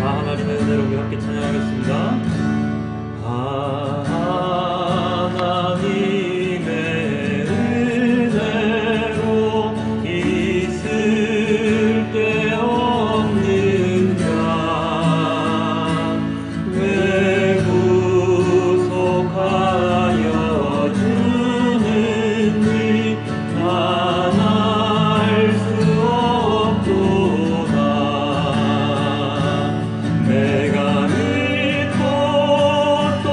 하나님의 은혜로 우리 함께 찬양하겠습니다. 하나님의 은혜로 있을 데 없는 자 왜 구속하여 주는지 난 알 수 없도다. 내가 믿고 또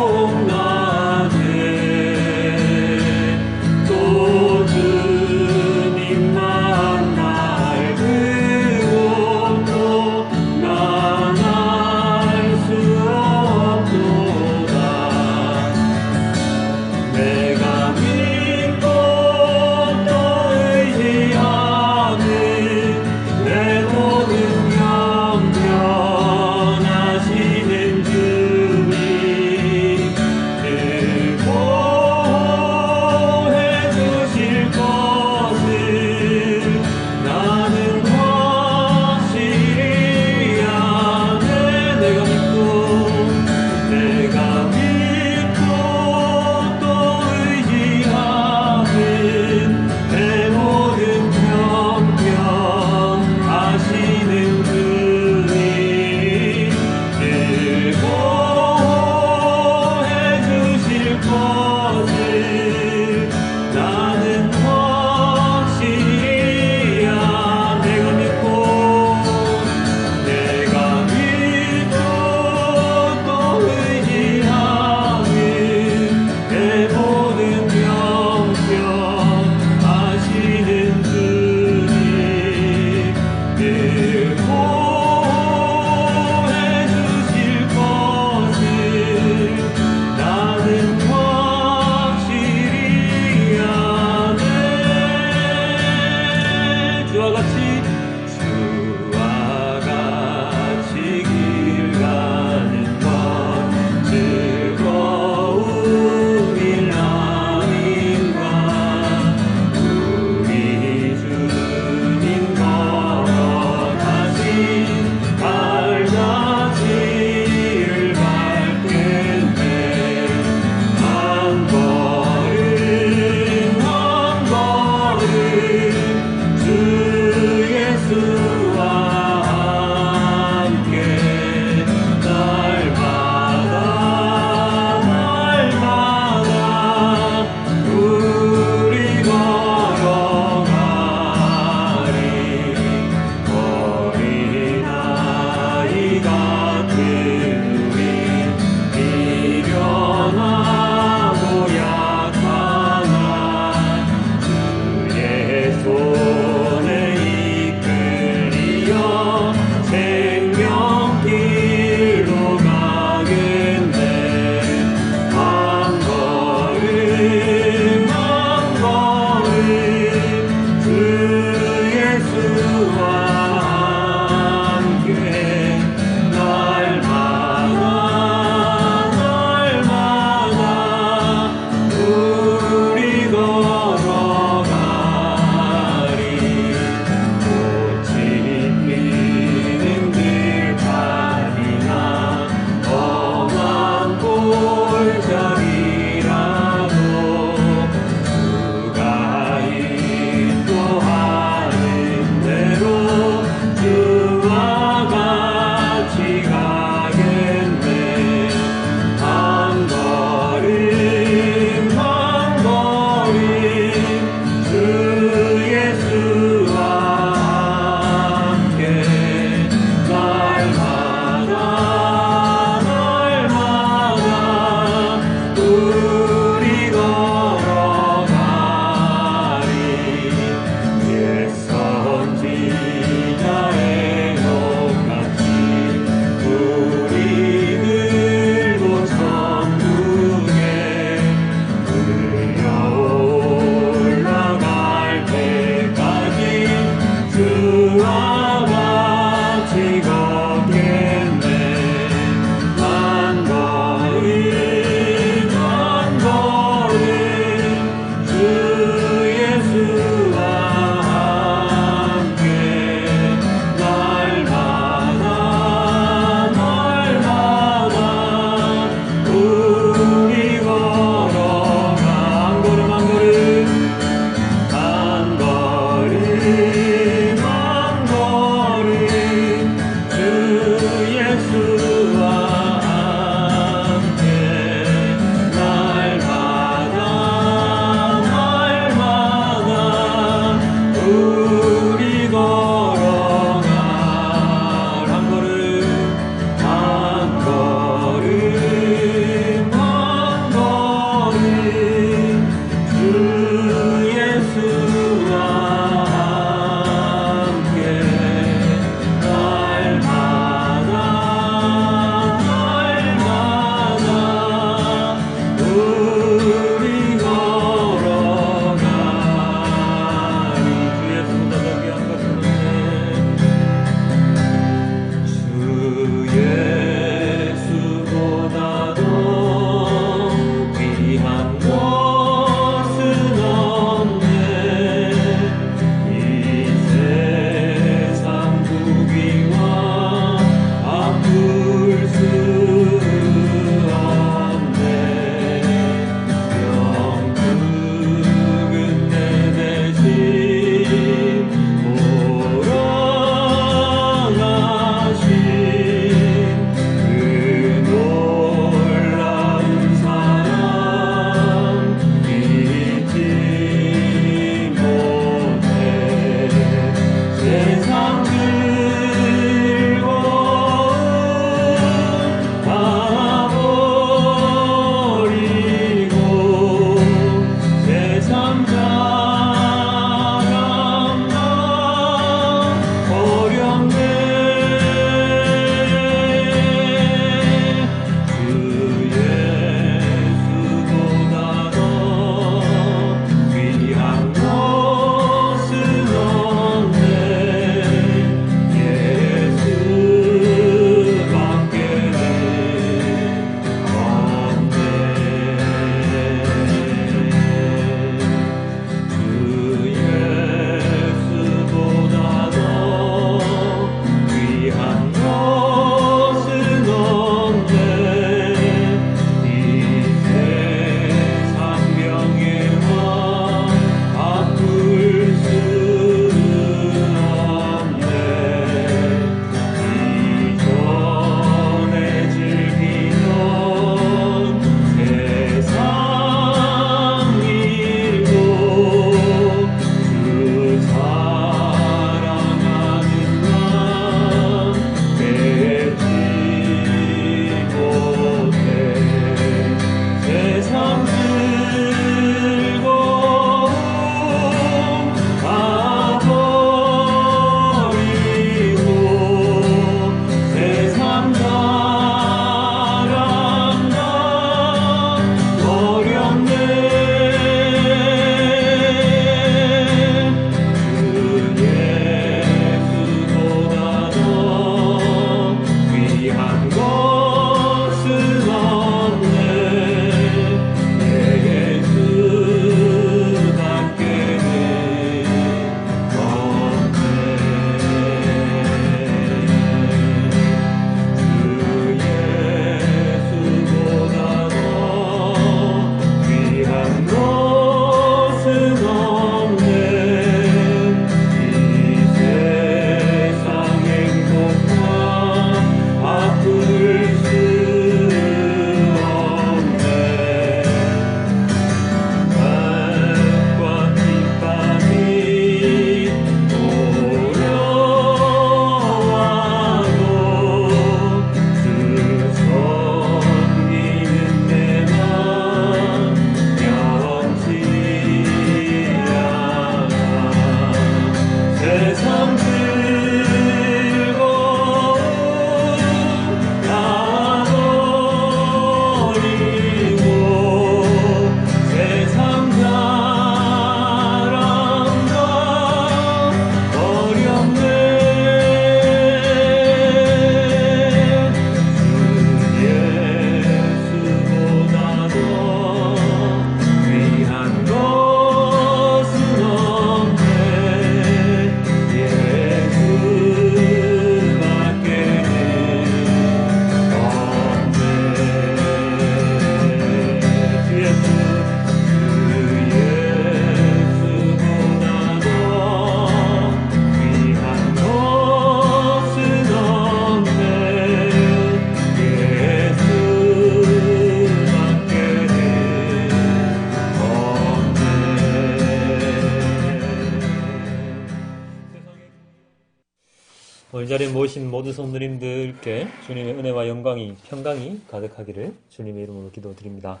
오늘 자리에 모이신 모든 성도님들께 주님의 은혜와 영광이 평강이 가득하기를 주님의 이름으로 기도드립니다.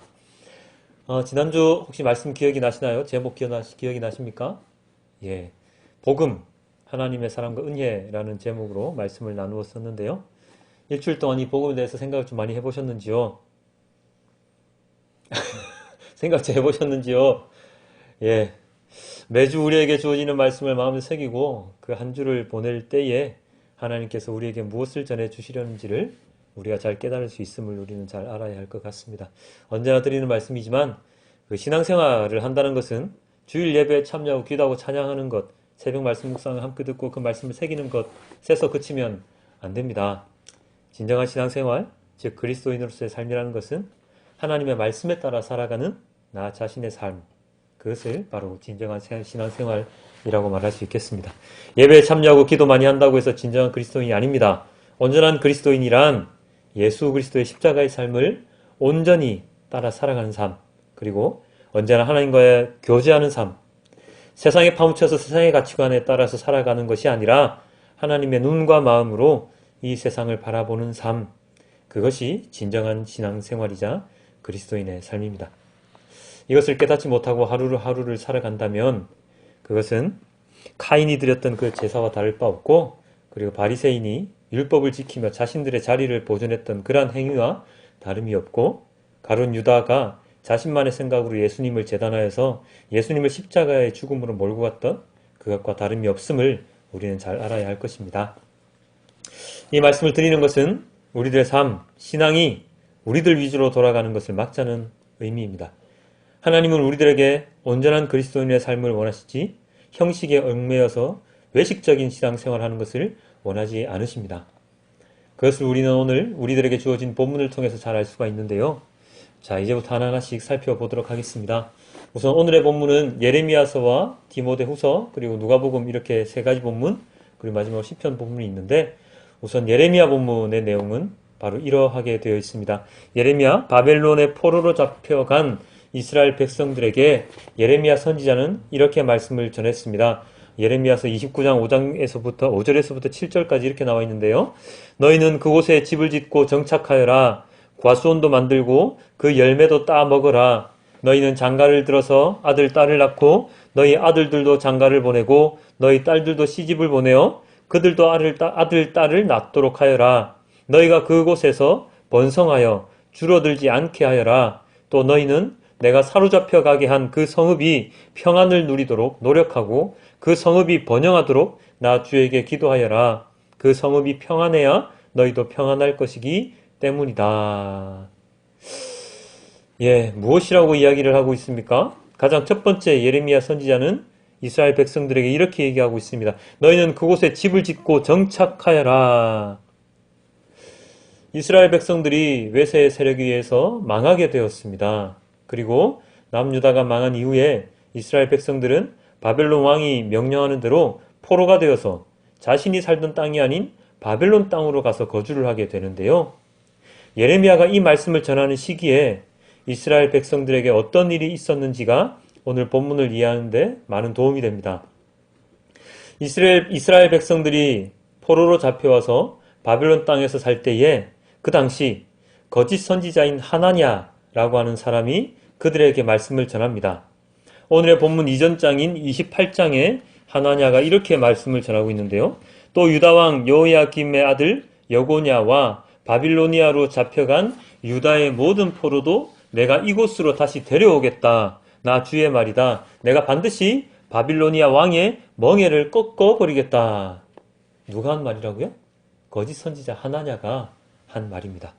지난주 혹시 말씀 기억이 나시나요? 제목 기억이 나십니까? 예, 복음, 하나님의 사랑과 은혜라는 제목으로 말씀을 나누었었는데요. 일주일 동안 이 복음에 대해서 생각을 좀 많이 해보셨는지요? 생각 좀 해보셨는지요? 예, 매주 우리에게 주어지는 말씀을 마음에 새기고 그 한 주를 보낼 때에 하나님께서 우리에게 무엇을 전해주시려는지를 우리가 잘 깨달을 수 있음을 우리는 잘 알아야 할 것 같습니다. 언제나 드리는 말씀이지만 그 신앙생활을 한다는 것은 주일 예배에 참여하고 기도하고 찬양하는 것, 새벽 말씀 묵상을 함께 듣고 그 말씀을 새기는 것에서 그치면 안 됩니다. 진정한 신앙생활, 즉 그리스도인으로서의 삶이라는 것은 하나님의 말씀에 따라 살아가는 나 자신의 삶, 그것을 바로 진정한 신앙생활이라고 말할 수 있겠습니다. 예배에 참여하고 기도 많이 한다고 해서 진정한 그리스도인이 아닙니다. 온전한 그리스도인이란 예수 그리스도의 십자가의 삶을 온전히 따라 살아가는 삶, 그리고 언제나 하나님과의 교제하는 삶, 세상에 파묻혀서 세상의 가치관에 따라서 살아가는 것이 아니라 하나님의 눈과 마음으로 이 세상을 바라보는 삶, 그것이 진정한 신앙생활이자 그리스도인의 삶입니다. 이것을 깨닫지 못하고 하루를 살아간다면 그것은 카인이 드렸던 그 제사와 다를 바 없고, 그리고 바리새인이 율법을 지키며 자신들의 자리를 보존했던 그러한 행위와 다름이 없고, 가룟 유다가 자신만의 생각으로 예수님을 재단하여서 예수님을 십자가의 죽음으로 몰고 갔던 그것과 다름이 없음을 우리는 잘 알아야 할 것입니다. 이 말씀을 드리는 것은 우리들의 삶, 신앙이 우리들 위주로 돌아가는 것을 막자는 의미입니다. 하나님은 우리들에게 온전한 그리스도인의 삶을 원하시지 형식에 얽매여서 외식적인 신앙생활을 하는 것을 원하지 않으십니다. 그것을 우리는 오늘 우리들에게 주어진 본문을 통해서 잘 알 수가 있는데요. 자, 이제부터 하나하나씩 살펴보도록 하겠습니다. 우선 오늘의 본문은 예레미야서와 디모데후서 그리고 누가복음 이렇게 세 가지 본문, 그리고 마지막으로 시편 본문이 있는데, 우선 예레미야 본문의 내용은 바로 이러하게 되어 있습니다. 예레미야, 바벨론의 포로로 잡혀간 이스라엘 백성들에게 예레미야 선지자는 이렇게 말씀을 전했습니다. 예레미야서 29장 5절에서부터 7절까지 이렇게 나와 있는데요. 너희는 그곳에 집을 짓고 정착하여라. 과수원도 만들고 그 열매도 따 먹어라. 너희는 장가를 들어서 아들, 딸을 낳고 너희 아들들도 장가를 보내고 너희 딸들도 시집을 보내어 그들도 아들, 딸을 낳도록 하여라. 너희가 그곳에서 번성하여 줄어들지 않게 하여라. 또 너희는 내가 사로잡혀 가게 한 그 성읍이 평안을 누리도록 노력하고 그 성읍이 번영하도록 나 주에게 기도하여라. 그 성읍이 평안해야 너희도 평안할 것이기 때문이다. 예, 무엇이라고 이야기를 하고 있습니까? 가장 첫 번째 예레미야 선지자는 이스라엘 백성들에게 이렇게 얘기하고 있습니다. 너희는 그곳에 집을 짓고 정착하여라. 이스라엘 백성들이 외세의 세력에 의해서 망하게 되었습니다. 그리고 남유다가 망한 이후에 이스라엘 백성들은 바벨론 왕이 명령하는 대로 포로가 되어서 자신이 살던 땅이 아닌 바벨론 땅으로 가서 거주를 하게 되는데요. 예레미야가 이 말씀을 전하는 시기에 이스라엘 백성들에게 어떤 일이 있었는지가 오늘 본문을 이해하는 데 많은 도움이 됩니다. 이스라엘 백성들이 포로로 잡혀와서 바벨론 땅에서 살 때에 그 당시 거짓 선지자인 하나냐라고 하는 사람이 그들에게 말씀을 전합니다. 오늘의 본문 이전 장인 28장에 하나냐가 이렇게 말씀을 전하고 있는데요. 또 유다왕 여호야김의 아들 여고냐와 바빌로니아로 잡혀간 유다의 모든 포로도 내가 이곳으로 다시 데려오겠다. 나 주의 말이다. 내가 반드시 바빌로니아 왕의 멍에를 꺾어버리겠다. 누가 한 말이라고요? 거짓 선지자 하나냐가 한 말입니다.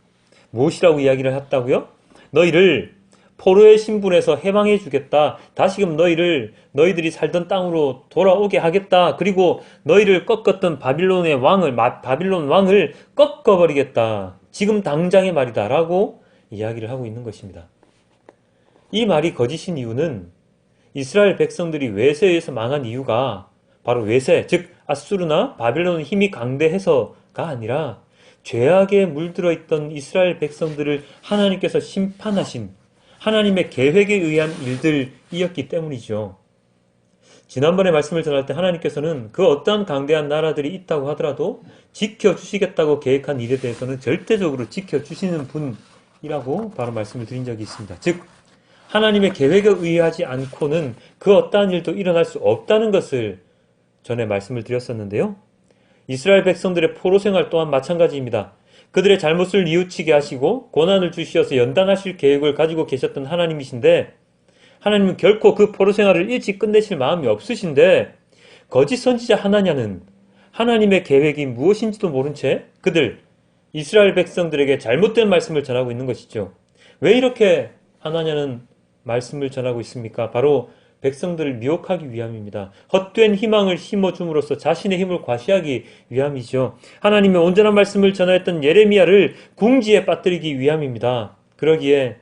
무엇이라고 이야기를 했다고요? 너희를 포로의 신분에서 해방해 주겠다. 다시금 너희들이 살던 땅으로 돌아오게 하겠다. 그리고 너희를 꺾었던 바빌론 왕을 꺾어버리겠다. 지금 당장의 말이다. 라고 이야기를 하고 있는 것입니다. 이 말이 거짓인 이유는 이스라엘 백성들이 외세에 의해서 망한 이유가 바로 외세, 즉 아수르나 바빌론의 힘이 강대해서가 아니라 죄악에 물들어 있던 이스라엘 백성들을 하나님께서 심판하신 하나님의 계획에 의한 일들이었기 때문이죠. 지난번에 말씀을 전할 때 하나님께서는 그 어떠한 강대한 나라들이 있다고 하더라도 지켜주시겠다고 계획한 일에 대해서는 절대적으로 지켜주시는 분이라고 바로 말씀을 드린 적이 있습니다. 즉 하나님의 계획에 의하지 않고는 그 어떠한 일도 일어날 수 없다는 것을 전에 말씀을 드렸었는데요. 이스라엘 백성들의 포로 생활 또한 마찬가지입니다. 그들의 잘못을 뉘우치게 하시고 고난을 주시어서 연단하실 계획을 가지고 계셨던 하나님이신데 하나님은 결코 그 포로 생활을 일찍 끝내실 마음이 없으신데 거짓 선지자 하나냐는 하나님의 계획이 무엇인지도 모른 채 그들 이스라엘 백성들에게 잘못된 말씀을 전하고 있는 것이죠. 왜 이렇게 하나냐는 말씀을 전하고 있습니까? 바로 백성들을 미혹하기 위함입니다. 헛된 희망을 심어줌으로써 자신의 힘을 과시하기 위함이죠. 하나님의 온전한 말씀을 전하였던 예레미야를 궁지에 빠뜨리기 위함입니다. 그러기에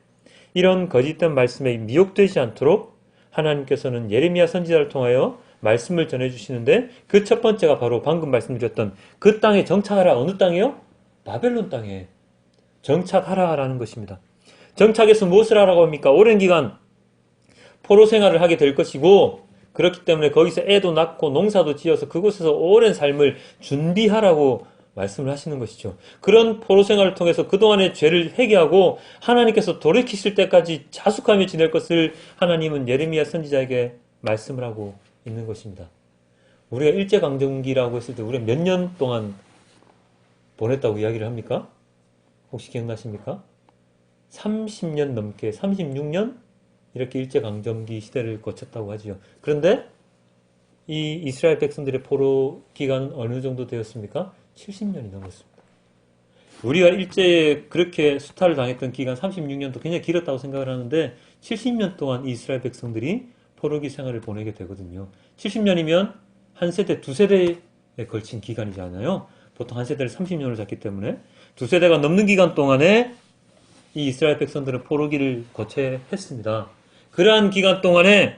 이런 거짓된 말씀에 미혹되지 않도록 하나님께서는 예레미야 선지자를 통하여 말씀을 전해주시는데 그 첫 번째가 바로 방금 말씀드렸던 그 땅에 정착하라. 어느 땅이요? 바벨론 땅에 정착하라라는 것입니다. 정착해서 무엇을 하라고 합니까? 오랜 기간 포로 생활을 하게 될 것이고 그렇기 때문에 거기서 애도 낳고 농사도 지어서 그곳에서 오랜 삶을 준비하라고 말씀을 하시는 것이죠. 그런 포로 생활을 통해서 그동안의 죄를 회개하고 하나님께서 돌이키실 때까지 자숙하며 지낼 것을 하나님은 예레미야 선지자에게 말씀을 하고 있는 것입니다. 우리가 일제강점기라고 했을 때 우리가 몇 년 동안 보냈다고 이야기를 합니까? 혹시 기억나십니까? 30년 넘게 36년 이렇게 일제강점기 시대를 거쳤다고 하지요. 그런데 이 이스라엘 백성들의 포로 기간은 어느 정도 되었습니까? 70년이 넘었습니다. 우리가 일제에 그렇게 수탈을 당했던 기간 36년도 굉장히 길었다고 생각을 하는데 70년 동안 이스라엘 백성들이 포로기 생활을 보내게 되거든요. 70년이면 한 세대, 두 세대에 걸친 기간이잖아요. 보통 한 세대를 30년을 잡기 때문에 두 세대가 넘는 기간 동안에 이 이스라엘 백성들은 포로기를 거쳐야 했습니다. 그러한 기간 동안에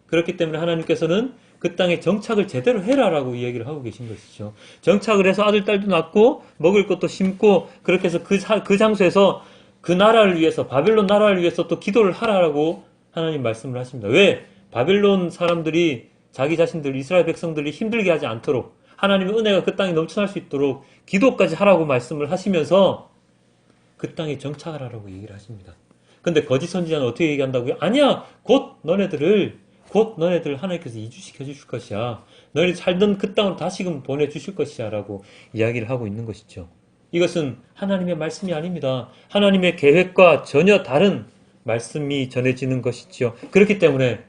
그렇기 때문에 하나님께서는 그 땅에 정착을 제대로 해라라고 이야기를 하고 계신 것이죠. 정착을 해서 아들, 딸도 낳고 먹을 것도 심고 그렇게 해서 그 장소에서 그 나라를 위해서 바벨론 나라를 위해서 또 기도를 하라라고 하나님 말씀을 하십니다. 왜? 바벨론 사람들이 자기 자신들 이스라엘 백성들이 힘들게 하지 않도록 하나님의 은혜가 그 땅에 넘쳐날 수 있도록 기도까지 하라고 말씀을 하시면서 그 땅에 정착하라고 얘기를 하십니다. 근데 거짓 선지자는 어떻게 얘기한다고요? 아니야! 곧 너네들 하나님께서 이주시켜 주실 것이야. 너희들 살던 그 땅으로 다시금 보내주실 것이야 라고 이야기를 하고 있는 것이죠. 이것은 하나님의 말씀이 아닙니다. 하나님의 계획과 전혀 다른 말씀이 전해지는 것이지요. 그렇기 때문에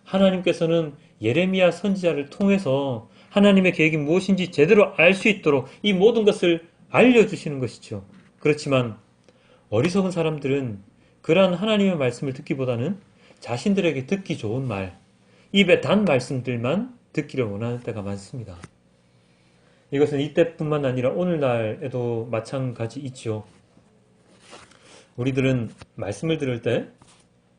하나님께서는 예레미야 선지자를 통해서 하나님의 계획이 무엇인지 제대로 알 수 있도록 이 모든 것을 알려주시는 것이죠. 그렇지만 어리석은 사람들은 그러한 하나님의 말씀을 듣기보다는 자신들에게 듣기 좋은 말, 입에 단 말씀들만 듣기를 원하는 때가 많습니다. 이것은 이때뿐만 아니라 오늘날에도 마찬가지 있죠. 우리들은 말씀을 들을 때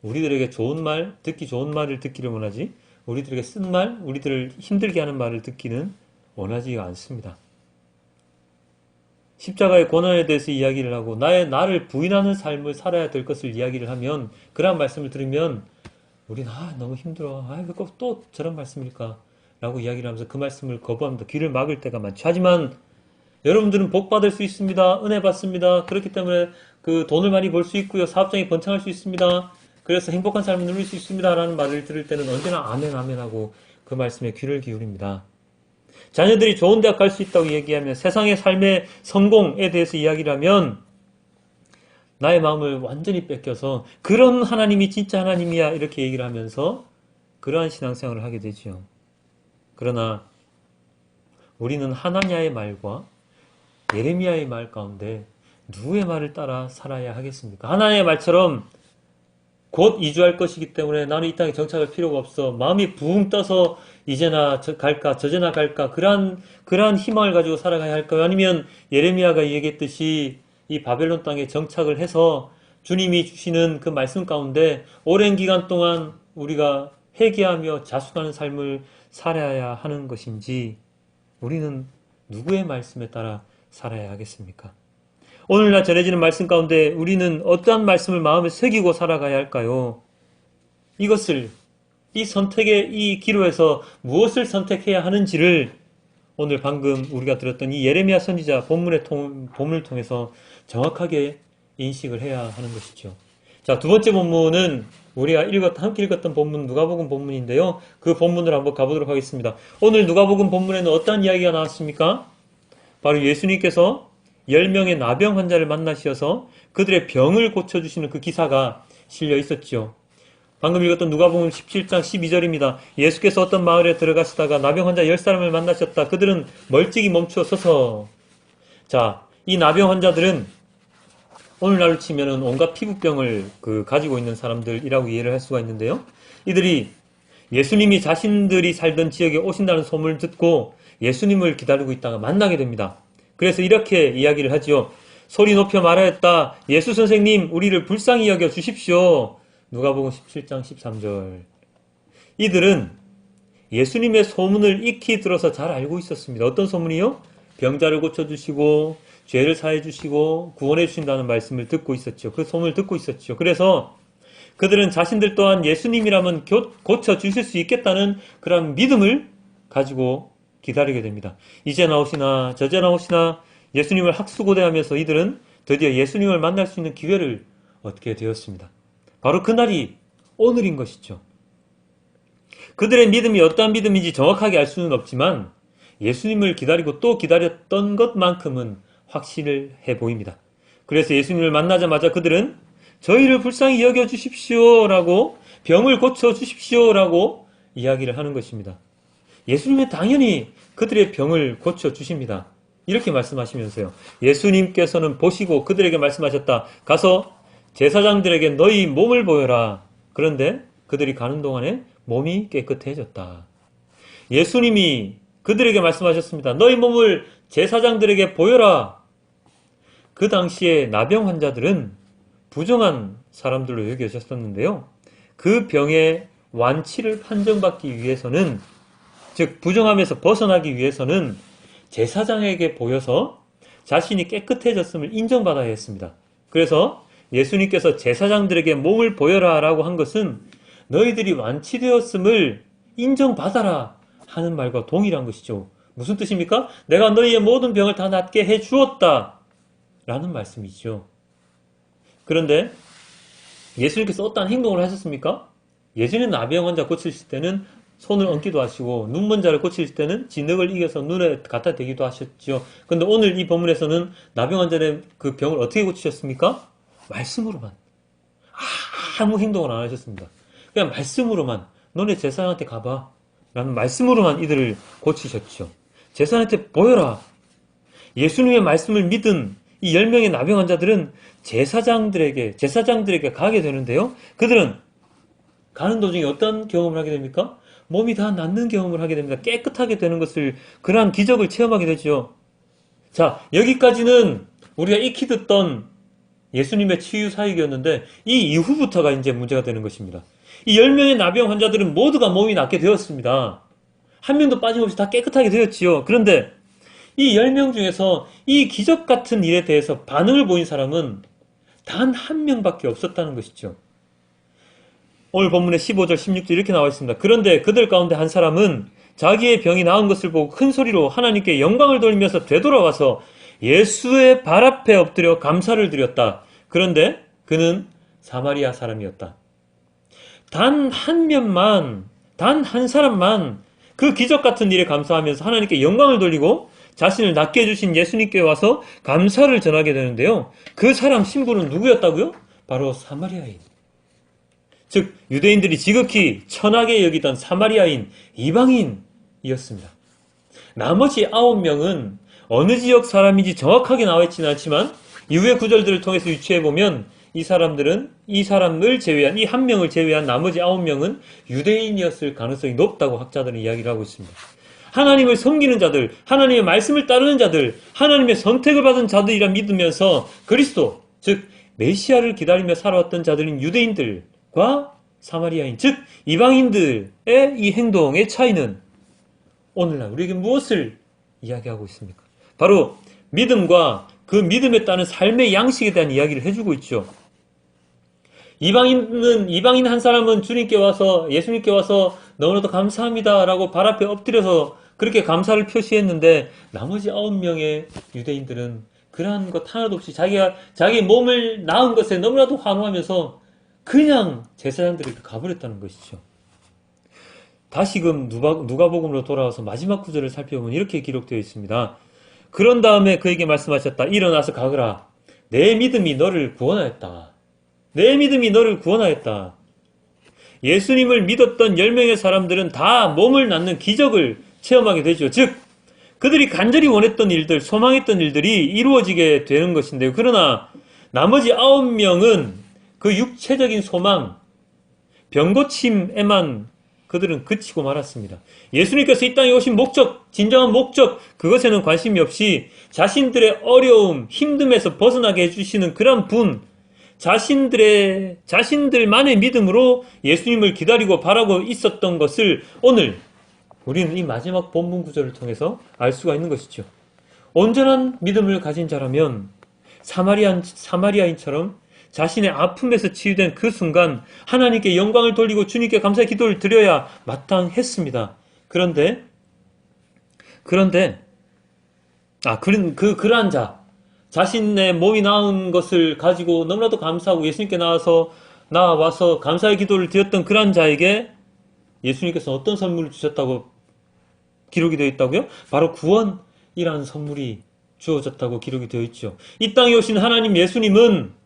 우리들에게 좋은 말, 듣기 좋은 말을 듣기를 원하지 우리들에게 쓴 말, 우리들을 힘들게 하는 말을 듣기는 원하지 않습니다. 십자가의 고난에 대해서 이야기를 하고 나를 부인하는 삶을 살아야 될 것을 이야기를 하면 그러한 말씀을 들으면 우리는 너무 힘들어. 왜 꼭 또 저런 말씀일까? 라고 이야기를 하면서 그 말씀을 거부합니다. 귀를 막을 때가 많죠. 하지만 여러분들은 복 받을 수 있습니다. 은혜 받습니다. 그렇기 때문에 그 돈을 많이 벌 수 있고요. 사업장이 번창할 수 있습니다. 그래서 행복한 삶을 누릴 수 있습니다. 라는 말을 들을 때는 언제나 아멘 아멘 하고 그 말씀에 귀를 기울입니다. 자녀들이 좋은 대학 갈 수 있다고 얘기하면 세상의 삶의 성공에 대해서 이야기를 하면 나의 마음을 완전히 뺏겨서 그런 하나님이 진짜 하나님이야 이렇게 얘기를 하면서 그러한 신앙생활을 하게 되지요. 그러나 우리는 하나냐의 말과 예레미야의 말 가운데 누구의 말을 따라 살아야 하겠습니까? 하나냐의 말처럼 곧 이주할 것이기 때문에 나는 이 땅에 정착할 필요가 없어. 마음이 붕 떠서 이제나 갈까 저제나 갈까 그러한 희망을 가지고 살아가야 할까요? 아니면 예레미야가 얘기했듯이 이 바벨론 땅에 정착을 해서 주님이 주시는 그 말씀 가운데 오랜 기간 동안 우리가 회개하며 자숙하는 삶을 살아야 하는 것인지 우리는 누구의 말씀에 따라 살아야 하겠습니까? 오늘날 전해지는 말씀 가운데 우리는 어떠한 말씀을 마음에 새기고 살아가야 할까요? 이것을 이 선택의 이 기로에서 무엇을 선택해야 하는지를 오늘 방금 우리가 들었던 이 예레미야 선지자 본문을 통해서 정확하게 인식을 해야 하는 것이죠. 자, 두 번째 본문은 우리가 함께 읽었던 본문 누가복음 본문인데요. 그 본문을 한번 가보도록 하겠습니다. 오늘 누가복음 본문에는 어떤 이야기가 나왔습니까? 바로 예수님께서 10명의 나병 환자를 만나셔서 그들의 병을 고쳐주시는 그 기사가 실려 있었죠. 방금 읽었던 누가복음 17장 12절입니다. 예수께서 어떤 마을에 들어가시다가 나병 환자 10사람을 만나셨다. 그들은 멀찍이 멈추어 서서. 자, 이 나병 환자들은 오늘날로 치면은 온갖 피부병을 가지고 있는 사람들이라고 이해를 할 수가 있는데요. 이들이 예수님이 자신들이 살던 지역에 오신다는 소문을 듣고 예수님을 기다리고 있다가 만나게 됩니다. 그래서 이렇게 이야기를 하지요. 소리 높여 말하였다. 예수 선생님, 우리를 불쌍히 여겨 주십시오. 누가복음 17장 13절. 이들은 예수님의 소문을 익히 들어서 잘 알고 있었습니다. 어떤 소문이요? 병자를 고쳐주시고 죄를 사해주시고 구원해 주신다는 말씀을 듣고 있었죠. 그 소문을 듣고 있었죠. 그래서 그들은 자신들 또한 예수님이라면 고쳐주실 수 있겠다는 그런 믿음을 가지고 기다리게 됩니다. 이제 나오시나 저제 나오시나 예수님을 학수고대하면서 이들은 드디어 예수님을 만날 수 있는 기회를 얻게 되었습니다. 바로 그날이 오늘인 것이죠. 그들의 믿음이 어떠한 믿음인지 정확하게 알 수는 없지만 예수님을 기다리고 또 기다렸던 것만큼은 확신을 해 보입니다. 그래서 예수님을 만나자마자 그들은 저희를 불쌍히 여겨주십시오 라고, 병을 고쳐주십시오 라고 이야기를 하는 것입니다. 예수님은 당연히 그들의 병을 고쳐주십니다. 이렇게 말씀하시면서요. 예수님께서는 보시고 그들에게 말씀하셨다. 가서 제사장들에게 너희 몸을 보여라. 그런데 그들이 가는 동안에 몸이 깨끗해졌다. 예수님이 그들에게 말씀하셨습니다. 너희 몸을 제사장들에게 보여라. 그 당시에 나병 환자들은 부정한 사람들로 여겨졌었는데요. 그 병의 완치를 판정받기 위해서는, 즉 부정함에서 벗어나기 위해서는 제사장에게 보여서 자신이 깨끗해졌음을 인정받아야 했습니다. 그래서 예수님께서 제사장들에게 몸을 보여라 라고 한 것은 너희들이 완치되었음을 인정받아라 하는 말과 동일한 것이죠. 무슨 뜻입니까? 내가 너희의 모든 병을 다 낫게 해 주었다 라는 말씀이죠. 그런데 예수님께서 어떠한 행동을 하셨습니까? 예전에 나병 환자 고치실 때는 손을 얹기도 하시고 눈먼 자를 고치실 때는 진흙을 이겨서 눈에 갖다 대기도 하셨죠. 그런데 오늘 이 본문에서는 나병 환자의 그 병을 어떻게 고치셨습니까? 말씀으로만. 아무 행동을 안 하셨습니다. 그냥 말씀으로만, 너네 제사장한테 가봐 라는 말씀으로만 이들을 고치셨죠. 제사장한테 보여라. 예수님의 말씀을 믿은 이 10명의 나병 환자들은 제사장들에게 가게 되는데요. 그들은 가는 도중에 어떤 경험을 하게 됩니까? 몸이 다 낫는 경험을 하게 됩니다. 깨끗하게 되는 것을, 그러한 기적을 체험하게 되죠. 자, 여기까지는 우리가 익히 듣던 예수님의 치유 사역이었는데 이 이후부터가 이제 문제가 되는 것입니다. 이 10명의 나병 환자들은 모두가 몸이 낫게 되었습니다. 한 명도 빠짐없이 다 깨끗하게 되었지요. 그런데 이 10명 중에서 이 기적 같은 일에 대해서 반응을 보인 사람은 단 한 명밖에 없었다는 것이죠. 오늘 본문의 15절, 16절 이렇게 나와 있습니다. 그런데 그들 가운데 한 사람은 자기의 병이 나은 것을 보고 큰 소리로 하나님께 영광을 돌리면서 되돌아와서 예수의 발 앞에 엎드려 감사를 드렸다. 그런데 그는 사마리아 사람이었다. 단 한 사람만 그 기적 같은 일에 감사하면서 하나님께 영광을 돌리고 자신을 낫게 해주신 예수님께 와서 감사를 전하게 되는데요. 그 사람 신부는 누구였다고요? 바로 사마리아인. 즉 유대인들이 지극히 천하게 여기던 사마리아인, 이방인이었습니다. 나머지 9명은 어느 지역 사람인지 정확하게 나와 있지는 않지만 이후의 구절들을 통해서 유추해보면 이 사람을 제외한, 이 한 명을 제외한 나머지 9명은 유대인이었을 가능성이 높다고 학자들은 이야기를 하고 있습니다. 하나님을 섬기는 자들, 하나님의 말씀을 따르는 자들, 하나님의 선택을 받은 자들이라 믿으면서 그리스도, 즉 메시아를 기다리며 살아왔던 자들인 유대인들과 사마리아인, 즉 이방인들의 이 행동의 차이는 오늘날 우리에게 무엇을 이야기하고 있습니까? 바로 믿음과 그 믿음에 따른 삶의 양식에 대한 이야기를 해주고 있죠. 이방인 한 사람은 주님께 와서, 예수님께 와서 너무나도 감사합니다라고 발 앞에 엎드려서 그렇게 감사를 표시했는데, 나머지 9명의 유대인들은 그러한 것 하나도 없이 자기 몸을 낳은 것에 너무나도 환호하면서 그냥 제사장들에게 가버렸다는 것이죠. 다시금 누가복음으로 돌아와서 마지막 구절을 살펴보면 이렇게 기록되어 있습니다. 그런 다음에 그에게 말씀하셨다. 일어나서 가거라. 내 믿음이 너를 구원하였다. 내 믿음이 너를 구원하였다. 예수님을 믿었던 10명의 사람들은 다 몸을 낳는 기적을 체험하게 되죠. 즉 그들이 간절히 원했던 일들, 소망했던 일들이 이루어지게 되는 것인데요. 그러나 나머지 9명은 그 육체적인 소망, 병고침에만 그들은 그치고 말았습니다. 예수님께서 이 땅에 오신 목적, 진정한 목적, 그것에는 관심이 없이 자신들의 어려움, 힘듦에서 벗어나게 해주시는 그런 분, 자신들만의 믿음으로 예수님을 기다리고 바라고 있었던 것을 오늘 우리는 이 마지막 본문 구절을 통해서 알 수가 있는 것이죠. 온전한 믿음을 가진 자라면 사마리아인처럼 자신의 아픔에서 치유된 그 순간 하나님께 영광을 돌리고 주님께 감사의 기도를 드려야 마땅했습니다. 그러한 자, 자신의 몸이 나은 것을 가지고 너무나도 감사하고 예수님께 나와서 감사의 기도를 드렸던 그러한 자에게 예수님께서 어떤 선물을 주셨다고 기록이 되어 있다고요? 바로 구원이라는 선물이 주어졌다고 기록이 되어 있죠. 이 땅에 오신 하나님 예수님은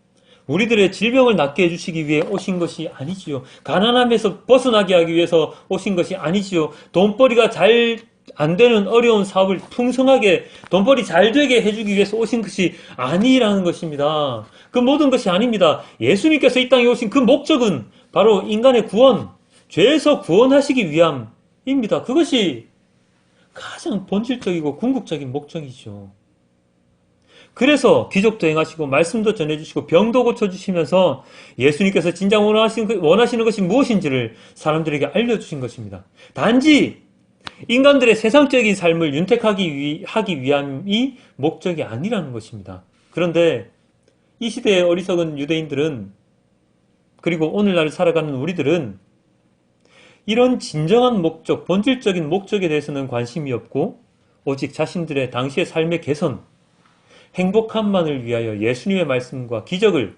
우리들의 질병을 낫게 해주시기 위해 오신 것이 아니지요. 가난함에서 벗어나게 하기 위해서 오신 것이 아니지요. 돈벌이가 잘 안 되는 어려운 사업을 풍성하게 돈벌이 잘 되게 해주기 위해서 오신 것이 아니라는 것입니다. 그 모든 것이 아닙니다. 예수님께서 이 땅에 오신 그 목적은 바로 인간의 구원, 죄에서 구원하시기 위함입니다. 그것이 가장 본질적이고 궁극적인 목적이죠. 그래서 기적도 행하시고 말씀도 전해주시고 병도 고쳐주시면서 예수님께서 진정 원하시는 것이 무엇인지를 사람들에게 알려주신 것입니다. 단지 인간들의 세상적인 삶을 윤택하기 위함이 목적이 아니라는 것입니다. 그런데 이 시대의 어리석은 유대인들은, 그리고 오늘날 살아가는 우리들은 이런 진정한 목적, 본질적인 목적에 대해서는 관심이 없고 오직 자신들의 당시의 삶의 개선, 행복함만을 위하여 예수님의 말씀과 기적을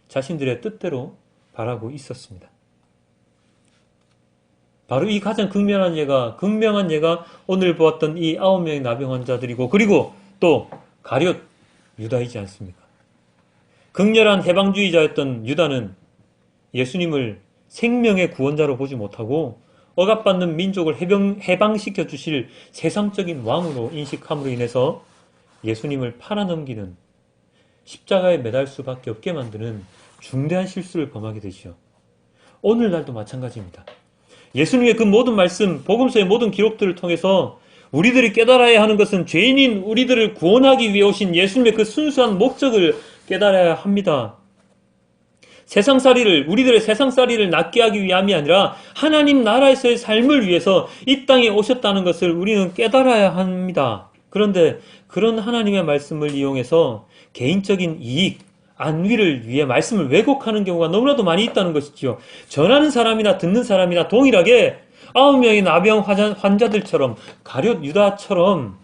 자신들의 뜻대로 바라고 있었습니다. 바로 이 가장 극명한 예가 오늘 보았던 이 9명의 나병 환자들이고, 그리고 또 가룟 유다이지 않습니까? 극렬한 해방주의자였던 유다는 예수님을 생명의 구원자로 보지 못하고 억압받는 민족을 해방시켜 주실 세상적인 왕으로 인식함으로 인해서 예수님을 팔아넘기는, 십자가에 매달 수밖에 없게 만드는 중대한 실수를 범하게 되죠. 오늘날도 마찬가지입니다. 예수님의 그 모든 말씀, 복음서의 모든 기록들을 통해서 우리들이 깨달아야 하는 것은 죄인인 우리들을 구원하기 위해 오신 예수님의 그 순수한 목적을 깨달아야 합니다. 우리들의 세상살이를 낫게 하기 위함이 아니라 하나님 나라에서의 삶을 위해서 이 땅에 오셨다는 것을 우리는 깨달아야 합니다. 그런데 그런 하나님의 말씀을 이용해서 개인적인 이익, 안위를 위해 말씀을 왜곡하는 경우가 너무나도 많이 있다는 것이지요. 전하는 사람이나 듣는 사람이나 동일하게 9명의 나병 환자들처럼, 가룟 유다처럼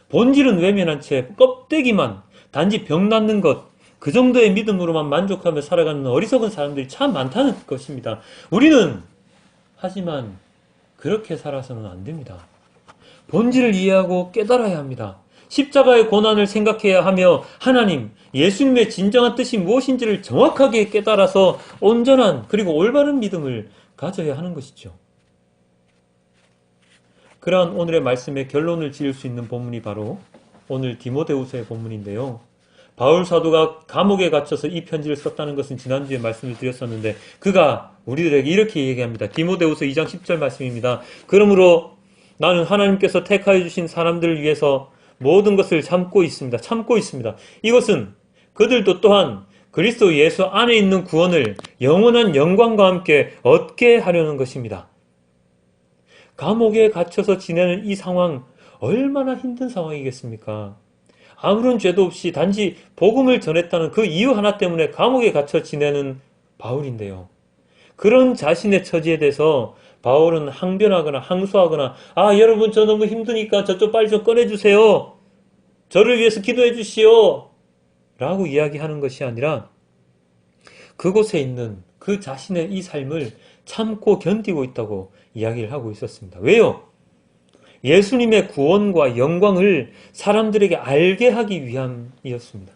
본질은 외면한 채 껍데기만, 단지 병 낫는 것, 그 정도의 믿음으로만 만족하며 살아가는 어리석은 사람들이 참 많다는 것입니다. 우리는 하지만 그렇게 살아서는 안 됩니다. 본질을 이해하고 깨달아야 합니다. 십자가의 고난을 생각해야 하며 하나님, 예수님의 진정한 뜻이 무엇인지를 정확하게 깨달아서 온전한 그리고 올바른 믿음을 가져야 하는 것이죠. 그러한 오늘의 말씀의 결론을 지을 수 있는 본문이 바로 오늘 디모데후서의 본문인데요. 바울 사도가 감옥에 갇혀서 이 편지를 썼다는 것은 지난주에 말씀을 드렸었는데, 그가 우리들에게 이렇게 얘기합니다. 디모데후서 2장 10절 말씀입니다. 그러므로 나는 하나님께서 택하여 주신 사람들을 위해서 모든 것을 참고 있습니다. 이것은 그들도 또한 그리스도 예수 안에 있는 구원을 영원한 영광과 함께 얻게 하려는 것입니다. 감옥에 갇혀서 지내는 이 상황, 얼마나 힘든 상황이겠습니까? 아무런 죄도 없이 단지 복음을 전했다는 그 이유 하나 때문에 감옥에 갇혀 지내는 바울인데요. 그런 자신의 처지에 대해서 바울은 항변하거나 항소하거나 여러분 저 너무 힘드니까 저쪽 빨리 좀 꺼내주세요. 저를 위해서 기도해 주시오. 라고 이야기하는 것이 아니라 그곳에 있는 그 자신의 이 삶을 참고 견디고 있다고 이야기를 하고 있었습니다. 왜요? 예수님의 구원과 영광을 사람들에게 알게 하기 위함이었습니다.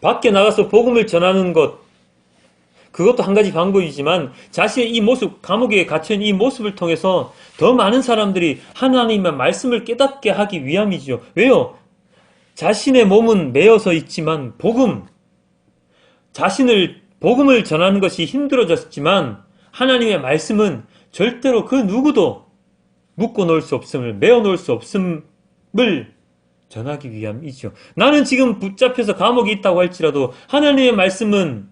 밖에 나가서 복음을 전하는 것, 그것도 한 가지 방법이지만 자신의 이 모습, 감옥에 갇혀있는 이 모습을 통해서 더 많은 사람들이 하나님의 말씀을 깨닫게 하기 위함이죠. 왜요? 자신의 몸은 매여서 있지만 복음을 전하는 것이 힘들어졌지만 하나님의 말씀은 절대로 그 누구도 묶어 놓을 수 없음을, 메어 놓을 수 없음을 전하기 위함이죠. 나는 지금 붙잡혀서 감옥에 있다고 할지라도 하나님의 말씀을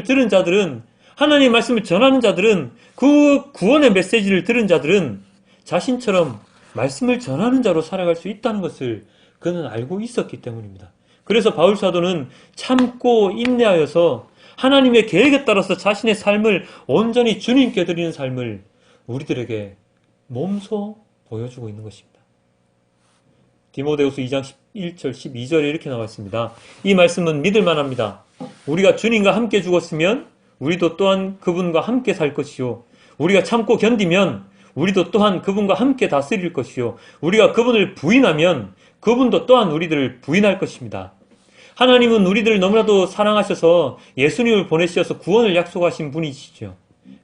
들은 자들은, 하나님의 말씀을 전하는 자들은, 그 구원의 메시지를 들은 자들은 자신처럼 말씀을 전하는 자로 살아갈 수 있다는 것을 그는 알고 있었기 때문입니다. 그래서 바울 사도는 참고 인내하여서 하나님의 계획에 따라서 자신의 삶을 온전히 주님께 드리는 삶을 우리들에게 몸소 보여주고 있는 것입니다. 디모데후서 2장 11절 12절에 이렇게 나와 있습니다. 이 말씀은 믿을만합니다. 우리가 주님과 함께 죽었으면 우리도 또한 그분과 함께 살 것이요, 우리가 참고 견디면 우리도 또한 그분과 함께 다스릴 것이요, 우리가 그분을 부인하면 그분도 또한 우리들을 부인할 것입니다. 하나님은 우리들을 너무나도 사랑하셔서 예수님을 보내셔서 구원을 약속하신 분이시죠.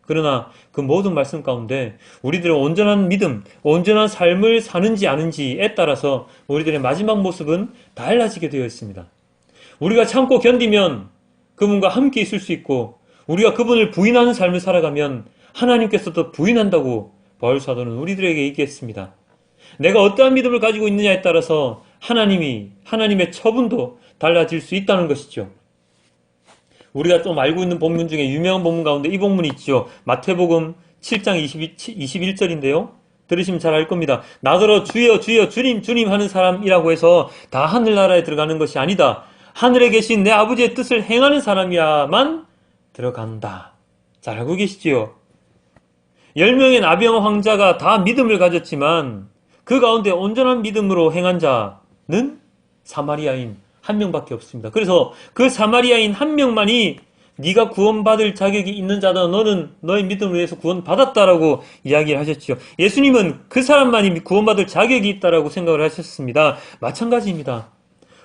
그러나 그 모든 말씀 가운데 우리들의 온전한 믿음, 온전한 삶을 사는지 아는지에 따라서 우리들의 마지막 모습은 달라지게 되어 있습니다. 우리가 참고 견디면 그분과 함께 있을 수 있고, 우리가 그분을 부인하는 삶을 살아가면 하나님께서도 부인한다고 바울 사도는 우리들에게 얘기했습니다. 내가 어떠한 믿음을 가지고 있느냐에 따라서 하나님의 처분도 달라질 수 있다는 것이죠. 우리가 좀 알고 있는 본문 중에 유명한 본문 가운데 이 본문이 있죠. 마태복음 7장 21절인데요. 들으시면 잘 알 겁니다. 나더러 주여 주여 주님 주님 하는 사람이라고 해서 다 하늘나라에 들어가는 것이 아니다. 하늘에 계신 내 아버지의 뜻을 행하는 사람이야만 들어간다. 잘 알고 계시지요? 10명의 나병 황자가 다 믿음을 가졌지만 그 가운데 온전한 믿음으로 행한 자는 사마리아인 한 명밖에 없습니다. 그래서 그 사마리아인 한 명만이 네가 구원받을 자격이 있는 자다. 너는 너의 믿음을 위해서 구원받았다라고 이야기를 하셨죠. 예수님은 그 사람만이 구원받을 자격이 있다라고 생각을 하셨습니다. 마찬가지입니다.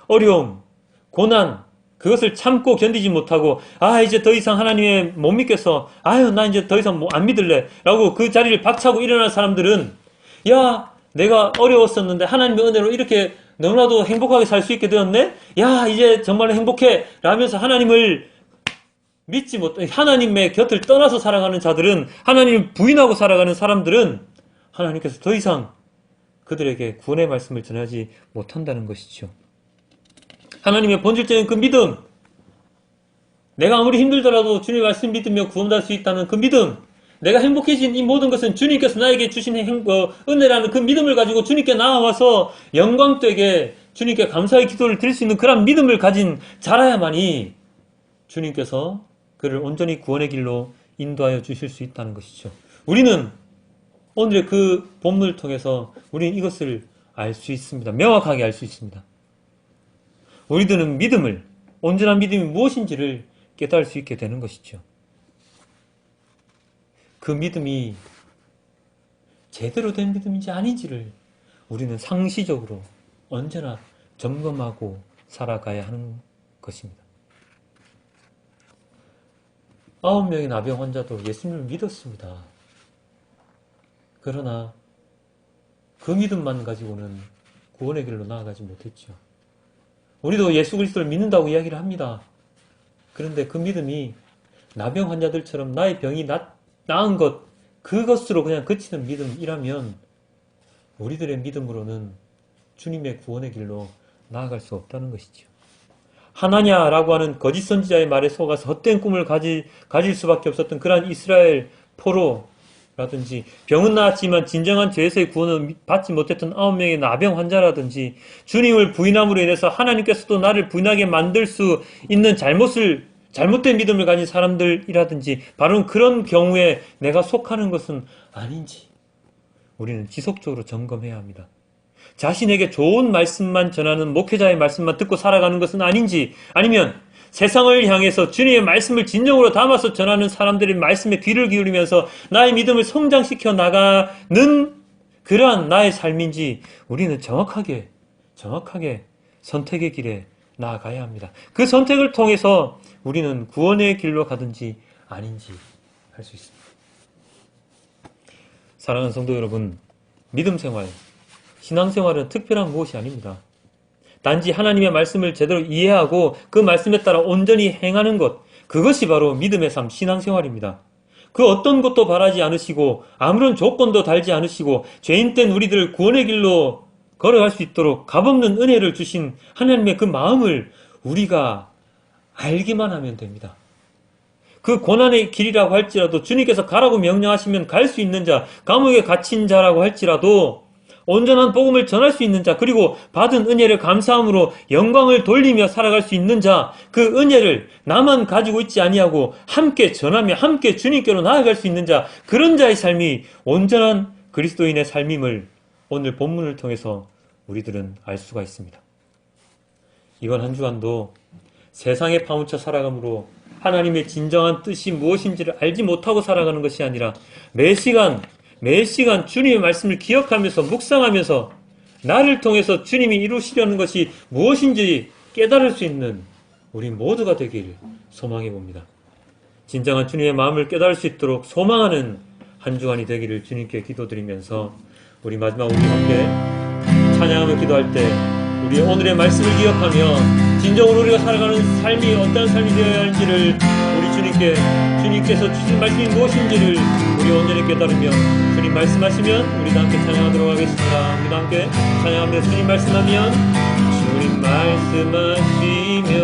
어려움, 고난, 그것을 참고 견디지 못하고 이제 더 이상 하나님의 못 믿겠어. 나 이제 더 이상 안 믿을래. 라고 그 자리를 박차고 일어난 사람들은 내가 어려웠었는데 하나님의 은혜로 이렇게 너무나도 행복하게 살 수 있게 되었네? 이제 정말 행복해! 라면서 하나님을 믿지 못해, 하나님의 곁을 떠나서 살아가는 자들은, 하나님을 부인하고 살아가는 사람들은 하나님께서 더 이상 그들에게 구원의 말씀을 전하지 못한다는 것이죠. 하나님의 본질적인 그 믿음, 내가 아무리 힘들더라도 주님의 말씀 믿으며 구원받을 수 있다는 그 믿음, 내가 행복해진 이 모든 것은 주님께서 나에게 주신 은혜라는 그 믿음을 가지고 주님께 나아와서 영광되게 주님께 감사의 기도를 드릴 수 있는 그런 믿음을 가진 자라야만이 주님께서 그를 온전히 구원의 길로 인도하여 주실 수 있다는 것이죠. 우리는 오늘의 그 본문을 통해서 우리는 이것을 알 수 있습니다. 명확하게 알 수 있습니다. 우리들은 믿음을, 온전한 믿음이 무엇인지를 깨달을 수 있게 되는 것이죠. 그 믿음이 제대로 된 믿음인지 아닌지를 우리는 상시적으로 언제나 점검하고 살아가야 하는 것입니다. 9명의 나병 환자도 예수님을 믿었습니다. 그러나 그 믿음만 가지고는 구원의 길로 나아가지 못했죠. 우리도 예수 그리스도를 믿는다고 이야기를 합니다. 그런데 그 믿음이 나병 환자들처럼 나의 병이 나은 것, 그것으로 그냥 그치는 믿음이라면 우리들의 믿음으로는 주님의 구원의 길로 나아갈 수 없다는 것이죠. 하나냐라고 하는 거짓 선지자의 말에 속아서 헛된 꿈을 가질 수밖에 없었던 그러한 이스라엘 포로라든지, 병은 나았지만 진정한 죄에서의 구원을 받지 못했던 9명의 나병 환자라든지, 주님을 부인함으로 인해서 하나님께서도 나를 부인하게 만들 수 있는 잘못을 잘못된 믿음을 가진 사람들이라든지 바로 그런 경우에 내가 속하는 것은 아닌지 우리는 지속적으로 점검해야 합니다. 자신에게 좋은 말씀만 전하는 목회자의 말씀만 듣고 살아가는 것은 아닌지, 아니면 세상을 향해서 주님의 말씀을 진정으로 담아서 전하는 사람들의 말씀에 귀를 기울이면서 나의 믿음을 성장시켜 나가는 그러한 나의 삶인지 우리는 정확하게 선택의 길에 나아가야 합니다. 그 선택을 통해서 우리는 구원의 길로 가든지 아닌지 할 수 있습니다. 사랑하는 성도 여러분, 믿음 생활, 신앙생활은 특별한 무엇이 아닙니다. 단지 하나님의 말씀을 제대로 이해하고 그 말씀에 따라 온전히 행하는 것, 그것이 바로 믿음의 삶, 신앙생활입니다. 그 어떤 것도 바라지 않으시고 아무런 조건도 달지 않으시고 죄인된 우리들을 구원의 길로 걸어갈 수 있도록 값없는 은혜를 주신 하나님의 그 마음을 우리가 알기만 하면 됩니다. 그 고난의 길이라고 할지라도 주님께서 가라고 명령하시면 갈 수 있는 자, 감옥에 갇힌 자라고 할지라도 온전한 복음을 전할 수 있는 자, 그리고 받은 은혜를 감사함으로 영광을 돌리며 살아갈 수 있는 자, 그 은혜를 나만 가지고 있지 아니하고 함께 전하며 함께 주님께로 나아갈 수 있는 자, 그런 자의 삶이 온전한 그리스도인의 삶임을 오늘 본문을 통해서 우리들은 알 수가 있습니다. 이번 한 주간도 세상에 파묻혀 살아감으로 하나님의 진정한 뜻이 무엇인지를 알지 못하고 살아가는 것이 아니라 매 시간 주님의 말씀을 기억하면서 묵상하면서 나를 통해서 주님이 이루시려는 것이 무엇인지 깨달을 수 있는 우리 모두가 되기를 소망해 봅니다. 진정한 주님의 마음을 깨달을 수 있도록 소망하는 한 주간이 되기를 주님께 기도드리면서 우리 마지막 우리 함께 찬양하며 기도할 때 우리 오늘의 말씀을 기억하며 진정으로 우리가 살아가는 삶이 어떤 삶이 되어야 하는지를 우리 주님께서 주신 말씀이 무엇인지를 우리 온전히 깨달으며 주님 말씀하시면 우리도 함께 찬양하도록 하겠습니다. 우리도 함께 찬양하며 주님 말씀하면 주님 말씀하시면